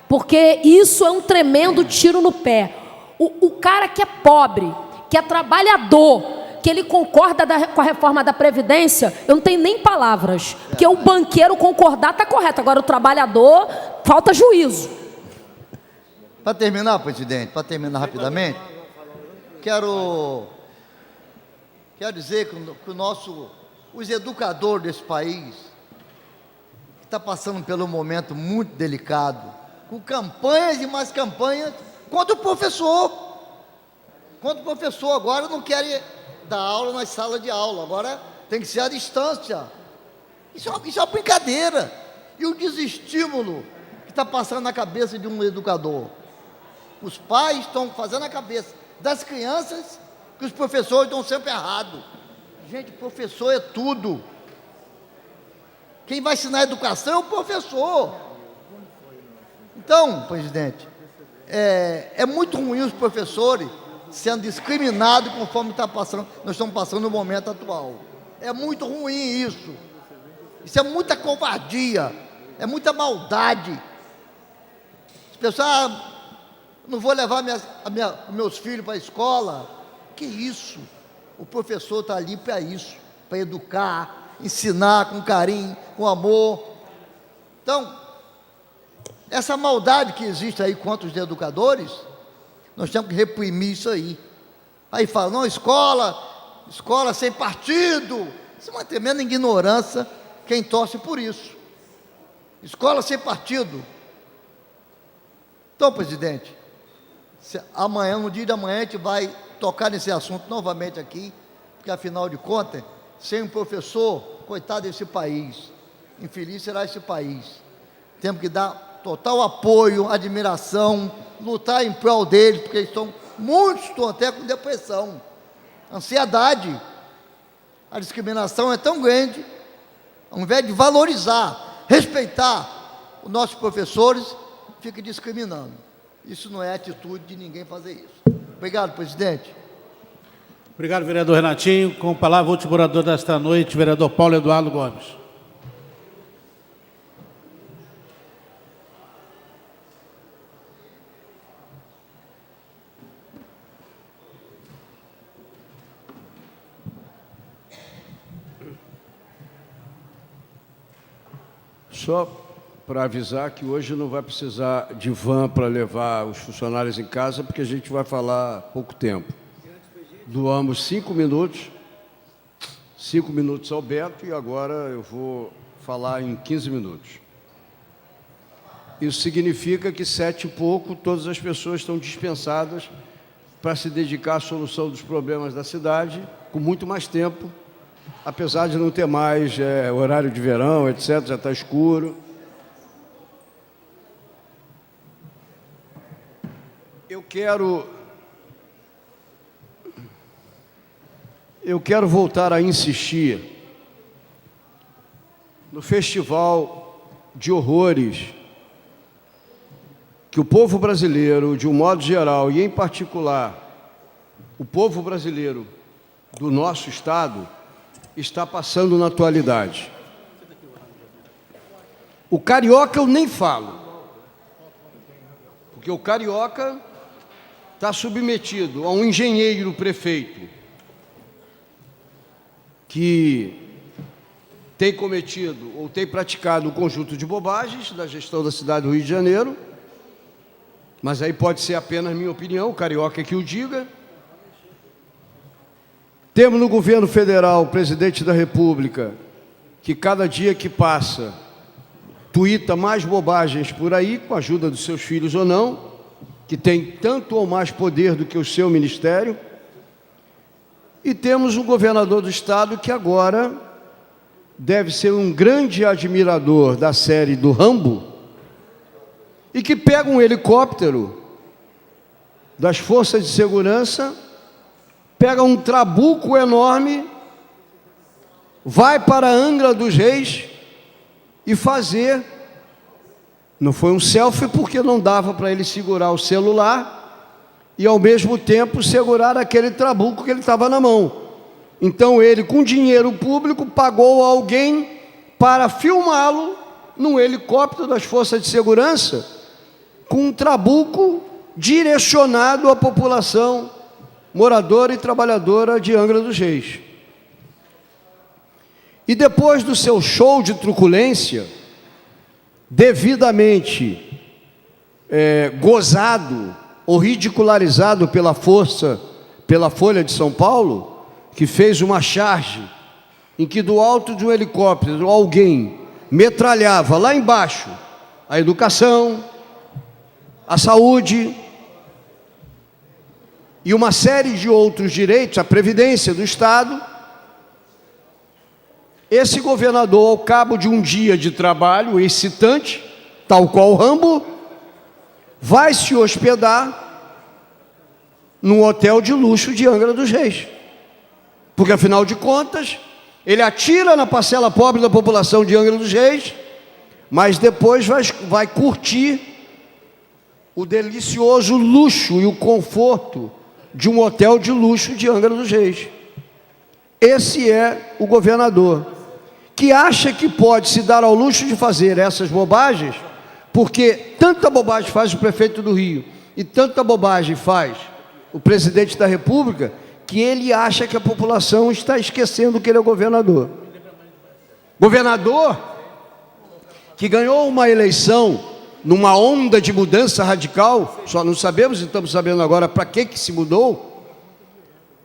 porque isso é um tremendo tiro no pé. O cara que é pobre, que é trabalhador, que ele concorda com a reforma da Previdência, eu não tenho nem palavras, porque o banqueiro concordar está correto, agora o trabalhador, falta juízo. Para terminar, presidente, para terminar rapidamente, quero dizer que os educadores desse país, que está passando por um momento muito delicado, com campanhas e mais campanhas, contra o professor agora não querem dar aula nas salas de aula, agora tem que ser à distância. Isso é uma brincadeira. E o desestímulo que está passando na cabeça de um educador? Os pais estão fazendo a cabeça das crianças que os professores estão sempre errados. Gente, professor é tudo. Quem vai ensinar a educação é o professor. Então, presidente, é muito ruim os professores sendo discriminados conforme nós estamos passando no momento atual. É muito ruim isso. Isso é muita covardia, é muita maldade. As pessoas, não vou levar meus filhos para a escola. Que isso? O professor está ali para isso, para educar, ensinar com carinho, com amor. Então, essa maldade que existe aí contra os educadores, nós temos que reprimir isso aí. Aí fala, não, escola sem partido. Isso é uma tremenda ignorância, quem torce por isso. Escola sem partido. Então, presidente, amanhã, no dia de amanhã, a gente vai tocar nesse assunto novamente aqui, porque afinal de contas, sem um professor, coitado desse país, infeliz será esse país. Temos que dar total apoio, admiração, lutar em prol deles, porque muitos estão até com depressão, ansiedade. A discriminação é tão grande, ao invés de valorizar, respeitar os nossos professores, fica discriminando. Isso não é atitude de ninguém fazer isso. Obrigado, presidente. Obrigado, vereador Renatinho. Com a palavra, o último orador desta noite, vereador Paulo Eduardo Gomes. Só para avisar que hoje não vai precisar de van para levar os funcionários em casa, porque a gente vai falar pouco tempo. Doamos 5 minutos ao Beto, e agora eu vou falar em 15 minutos. Isso significa que 7 e pouco, todas as pessoas estão dispensadas para se dedicar à solução dos problemas da cidade, com muito mais tempo, apesar de não ter mais horário de verão, etc., já está escuro. Eu quero voltar a insistir no festival de horrores que o povo brasileiro, de um modo geral, e em particular o povo brasileiro do nosso Estado, está passando na atualidade. O carioca eu nem falo, porque o carioca está submetido a um engenheiro prefeito que tem cometido ou tem praticado um conjunto de bobagens da gestão da cidade do Rio de Janeiro, mas aí pode ser apenas minha opinião, o carioca que o diga. Temos no governo federal o presidente da República, que cada dia que passa tuita mais bobagens por aí, com a ajuda dos seus filhos ou não, que tem tanto ou mais poder do que o seu ministério. E temos um governador do estado que agora deve ser um grande admirador da série do Rambo, e que pega um helicóptero das forças de segurança, pega um trabuco enorme, vai para Angra dos Reis e fazer, não foi um selfie porque não dava para ele segurar o celular e ao mesmo tempo segurar aquele trabuco que ele estava na mão. Então ele, com dinheiro público, pagou alguém para filmá-lo num helicóptero das forças de segurança com um trabuco direcionado à população moradora e trabalhadora de Angra dos Reis. E depois do seu show de truculência, devidamente gozado ou ridicularizado pela Folha de São Paulo, que fez uma charge em que do alto de um helicóptero alguém metralhava lá embaixo a educação, a saúde, e uma série de outros direitos, a Previdência do Estado, esse governador, ao cabo de um dia de trabalho excitante, tal qual Rambo, vai se hospedar num hotel de luxo de Angra dos Reis. Porque, afinal de contas, ele atira na parcela pobre da população de Angra dos Reis, mas depois vai curtir o delicioso luxo e o conforto de um hotel de luxo de Angra dos Reis. Esse é o governador, que acha que pode se dar ao luxo de fazer essas bobagens, porque tanta bobagem faz o prefeito do Rio e tanta bobagem faz o presidente da República, que ele acha que a população está esquecendo que ele é o governador. Governador que ganhou uma eleição numa onda de mudança radical, só não sabemos, e estamos sabendo agora para que se mudou,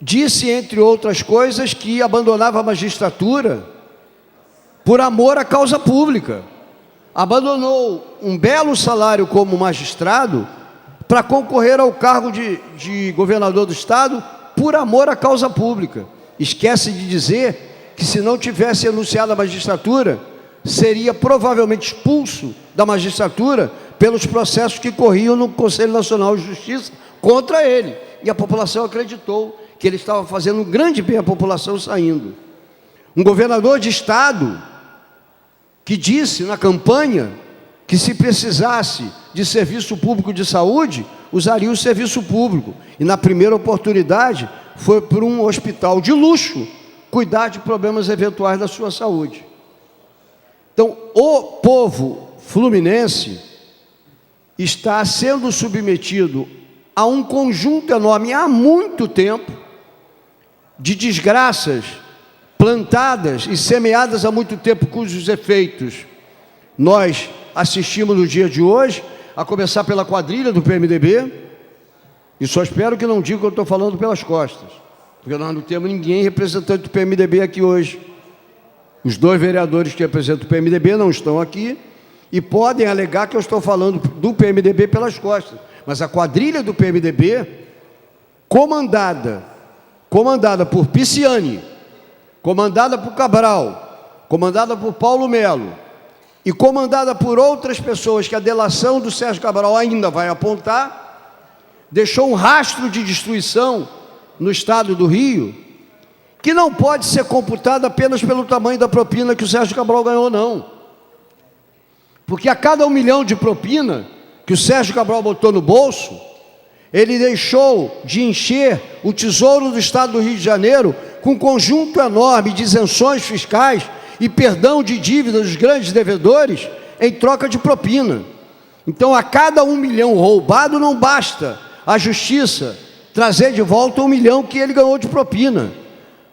disse, entre outras coisas, que abandonava a magistratura por amor à causa pública. Abandonou um belo salário como magistrado para concorrer ao cargo de governador do estado por amor à causa pública. Esquece de dizer que, se não tivesse anunciado a magistratura, seria provavelmente expulso da magistratura pelos processos que corriam no Conselho Nacional de Justiça contra ele. E a população acreditou que ele estava fazendo um grande bem à população saindo. Um governador de estado que disse na campanha que, se precisasse de serviço público de saúde, usaria o serviço público. E na primeira oportunidade foi para um hospital de luxo cuidar de problemas eventuais da sua saúde. Então, o povo fluminense está sendo submetido a um conjunto enorme, há muito tempo, de desgraças plantadas e semeadas há muito tempo, cujos efeitos nós assistimos no dia de hoje, a começar pela quadrilha do PMDB, e só espero que não diga que eu estou falando pelas costas, porque nós não temos ninguém representante do PMDB aqui hoje. Os dois vereadores que representam o PMDB não estão aqui e podem alegar que eu estou falando do PMDB pelas costas, mas a quadrilha do PMDB, comandada por Pisciani, comandada por Cabral, comandada por Paulo Melo e comandada por outras pessoas que a delação do Sérgio Cabral ainda vai apontar, deixou um rastro de destruição no estado do Rio, que não pode ser computado apenas pelo tamanho da propina que o Sérgio Cabral ganhou, não. Porque a cada 1 milhão de propina que o Sérgio Cabral botou no bolso, ele deixou de encher o tesouro do estado do Rio de Janeiro com um conjunto enorme de isenções fiscais e perdão de dívidas dos grandes devedores em troca de propina. Então, a cada 1 milhão roubado, não basta a justiça trazer de volta 1 milhão que ele ganhou de propina,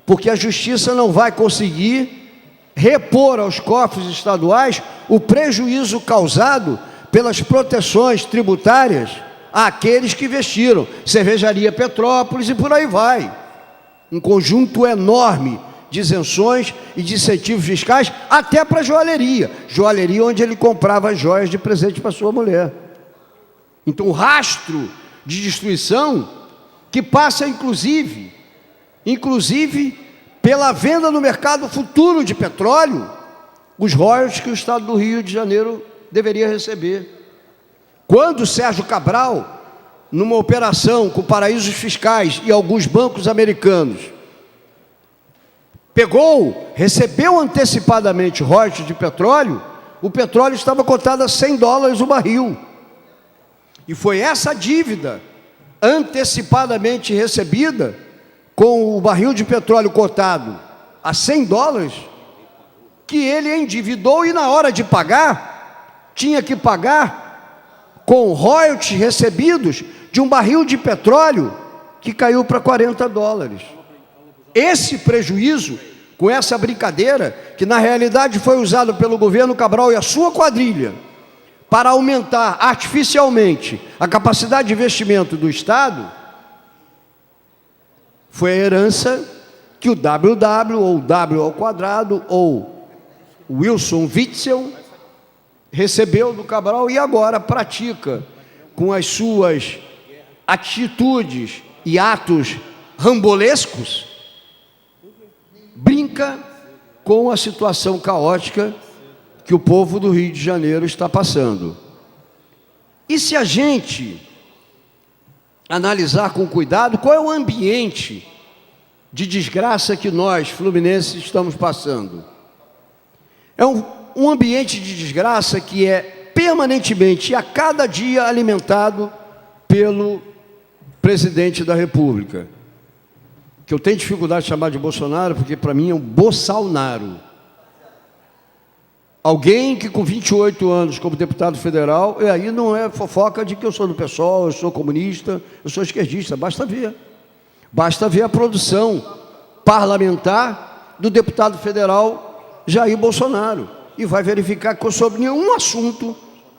porque a justiça não vai conseguir repor aos cofres estaduais o prejuízo causado pelas proteções tributárias àqueles que investiram, Cervejaria Petrópolis e por aí vai. Um conjunto enorme de isenções e de incentivos fiscais, até para joalheria onde ele comprava joias de presente para sua mulher. Então, o rastro de destruição que passa, inclusive pela venda no mercado futuro de petróleo, os royalties que o estado do Rio de Janeiro deveria receber. Quando o Sérgio Cabral, numa operação com paraísos fiscais e alguns bancos americanos, recebeu antecipadamente royalties de petróleo, o petróleo estava cotado a $100 o barril. E foi essa dívida antecipadamente recebida, com o barril de petróleo cotado a $100, que ele endividou e, na hora de pagar, tinha que pagar com royalties recebidos de um barril de petróleo que caiu para $40. Esse prejuízo, com essa brincadeira, que na realidade foi usado pelo governo Cabral e a sua quadrilha para aumentar artificialmente a capacidade de investimento do Estado, foi a herança que o WW, ou W ao quadrado, ou Wilson Witzel, recebeu do Cabral e agora pratica com as suas atitudes e atos rambolescos, brinca com a situação caótica que o povo do Rio de Janeiro está passando. E se a gente analisar com cuidado qual é o ambiente de desgraça que nós, fluminenses, estamos passando? É um ambiente de desgraça que é permanentemente e a cada dia alimentado pelo presidente da República, que eu tenho dificuldade de chamar de Bolsonaro, porque para mim é um Bolsonaro. Alguém que com 28 anos como deputado federal, e aí não é fofoca de que eu sou do PSOL, eu sou comunista, eu sou esquerdista, basta ver. Basta ver a produção parlamentar do deputado federal Jair Bolsonaro, e vai verificar que sobre nenhum assunto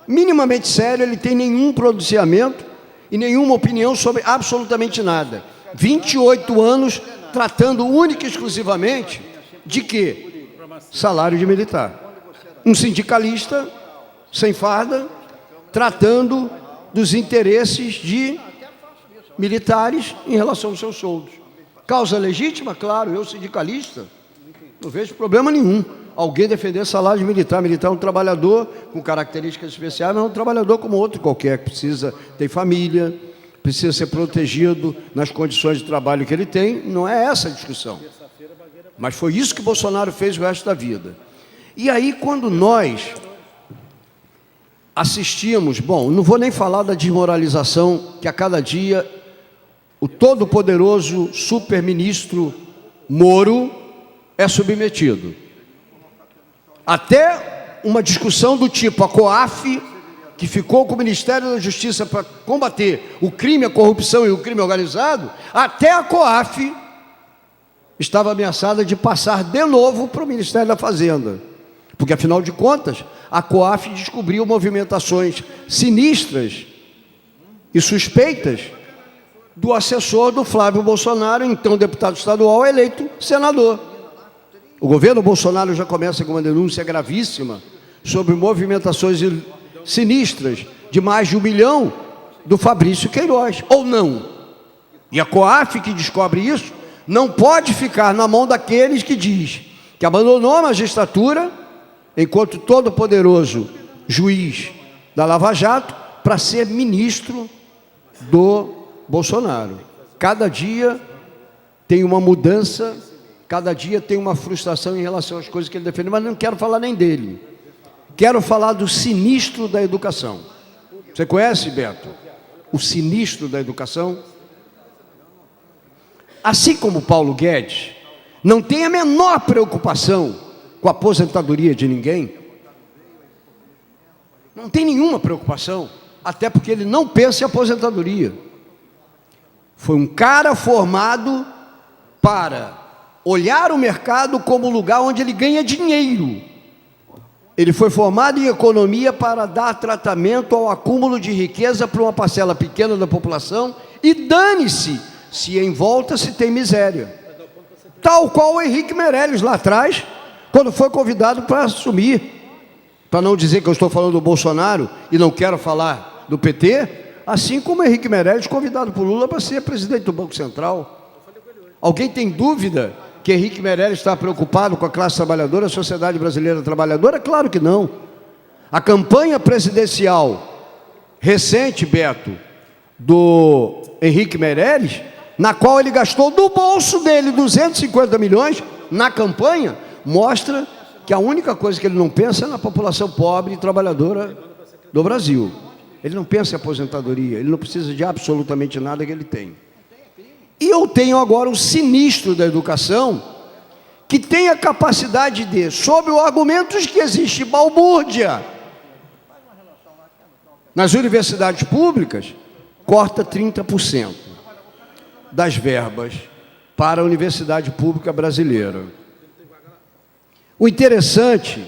minimamente sério ele tem nenhum pronunciamento e nenhuma opinião sobre absolutamente nada. 28 anos tratando única e exclusivamente de quê? Salário de militar. Um sindicalista sem farda tratando dos interesses de militares em relação aos seus soldos. Causa legítima? Claro, eu sindicalista não vejo problema nenhum alguém defender salário de militar. Militar é um trabalhador com características especiais, mas é um trabalhador como outro qualquer, que precisa ter família, precisa ser protegido nas condições de trabalho que ele tem. Não é essa a discussão. Mas foi isso que Bolsonaro fez o resto da vida. E aí, quando nós assistimos, bom, não vou nem falar da desmoralização que a cada dia o todo-poderoso superministro Moro é submetido. Até uma discussão do tipo, a COAF, que ficou com o Ministério da Justiça para combater o crime, a corrupção e o crime organizado, até a COAF estava ameaçada de passar de novo para o Ministério da Fazenda. Porque, afinal de contas, a COAF descobriu movimentações sinistras e suspeitas do assessor do Flávio Bolsonaro, então deputado estadual, eleito senador. O governo Bolsonaro já começa com uma denúncia gravíssima sobre movimentações sinistras de mais de 1 milhão do Fabrício Queiroz, ou não. E a COAF, que descobre isso, não pode ficar na mão daqueles que diz que abandonou a magistratura, enquanto todo-poderoso juiz da Lava Jato, para ser ministro do Bolsonaro. Cada dia tem uma mudança, cada dia tem uma frustração em relação às coisas que ele defende, mas não quero falar nem dele. Quero falar do sinistro da educação. Você conhece, Beto? O sinistro da educação? Assim como Paulo Guedes não tem a menor preocupação com a aposentadoria de ninguém, não tem nenhuma preocupação, até porque ele não pensa em aposentadoria. Foi um cara formado para olhar o mercado como lugar onde ele ganha dinheiro. Ele foi formado em economia para dar tratamento ao acúmulo de riqueza para uma parcela pequena da população e dane-se se em volta se tem miséria. Tal qual o Henrique Meirelles lá atrás, quando foi convidado para assumir, para não dizer que eu estou falando do Bolsonaro e não quero falar do PT, assim como o Henrique Meirelles, convidado por Lula para ser presidente do Banco Central. Alguém tem dúvida que Henrique Meirelles está preocupado com a classe trabalhadora, a sociedade brasileira trabalhadora? Claro que não. A campanha presidencial recente, Beto, do Henrique Meirelles, na qual ele gastou do bolso dele 250 milhões na campanha, mostra que a única coisa que ele não pensa é na população pobre e trabalhadora do Brasil. Ele não pensa em aposentadoria, ele não precisa de absolutamente nada que ele tem. E eu tenho agora o sinistro da educação, que tem a capacidade de, sob o argumento de que existe balbúrdia nas universidades públicas, corta 30% das verbas para a universidade pública brasileira. O interessante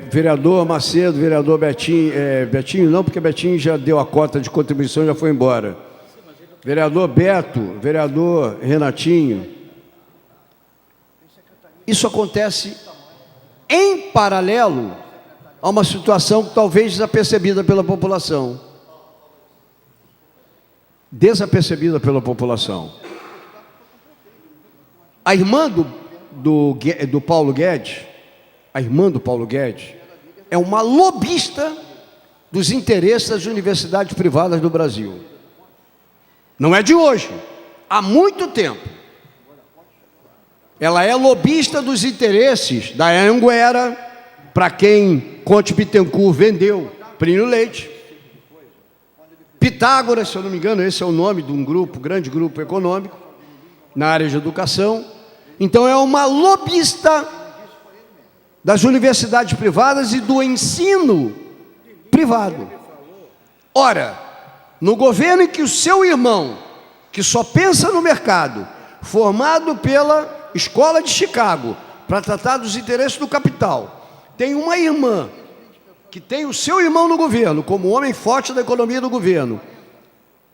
vereador Macedo, vereador Betinho, Betinho não, porque Betinho já deu a cota de contribuição e já foi embora. Vereador Beto, vereador Renatinho. Isso acontece em paralelo a uma situação talvez desapercebida pela população. desapercebida pela população. A irmã do Paulo Guedes, a irmã do Paulo Guedes, é uma lobista dos interesses das universidades privadas do Brasil. Não é de hoje, há muito tempo. Ela é lobista dos interesses da Anhanguera, para quem Conte Bittencourt vendeu Plínio Leite. Pitágoras, se eu não me engano, esse é o nome de um grupo, grande grupo econômico, na área de educação. Então é uma lobista das universidades privadas e do ensino privado. Ora, no governo em que o seu irmão, que só pensa no mercado, formado pela Escola de Chicago, para tratar dos interesses do capital, tem uma irmã, que tem o seu irmão no governo, como homem forte da economia do governo,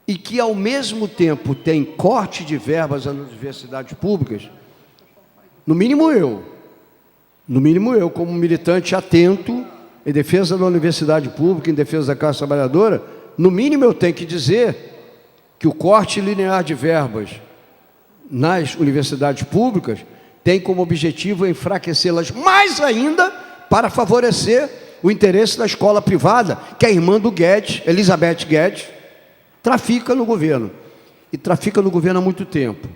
e que ao mesmo tempo tem corte de verbas nas universidades públicas, no mínimo eu, como militante atento em defesa da universidade pública, em defesa da classe trabalhadora, no mínimo eu tenho que dizer que o corte linear de verbas nas universidades públicas tem como objetivo enfraquecê-las mais ainda para favorecer o interesse da escola privada, que a irmã do Guedes, Elizabeth Guedes, trafica no governo. E trafica no governo há muito tempo.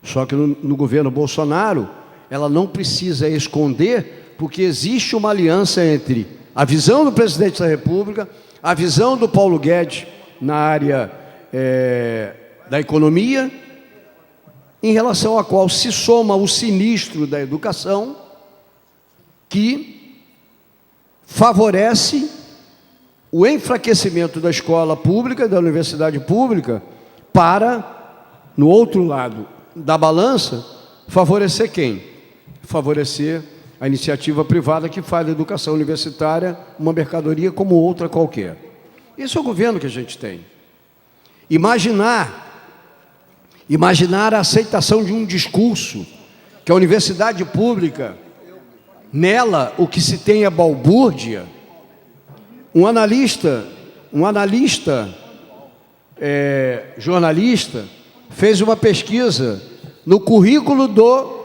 Só que no governo Bolsonaro, ela não precisa esconder, porque existe uma aliança entre a visão do presidente da República, a visão do Paulo Guedes na área da economia, em relação à qual se soma o sinistro da educação, que favorece o enfraquecimento da escola pública, da universidade pública, para, no outro lado da balança, favorecer quem? Favorecer a iniciativa privada que faz da educação universitária uma mercadoria como outra qualquer. Esse é o governo que a gente tem. Imaginar a aceitação de um discurso que a universidade pública, nela o que se tem é balbúrdia. Um analista jornalista fez uma pesquisa no currículo do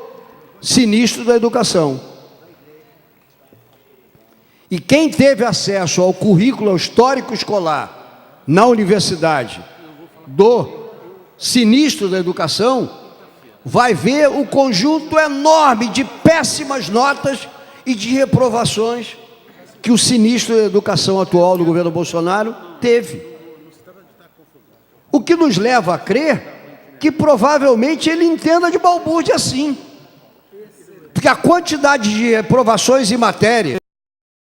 sinistro da educação. E quem teve acesso ao currículo, ao histórico escolar na universidade do sinistro da educação, vai ver o conjunto enorme de péssimas notas e de reprovações que o sinistro da educação atual do governo Bolsonaro teve. O que nos leva a crer que provavelmente ele entenda de balbúrdia assim. Porque a quantidade de reprovações em matérias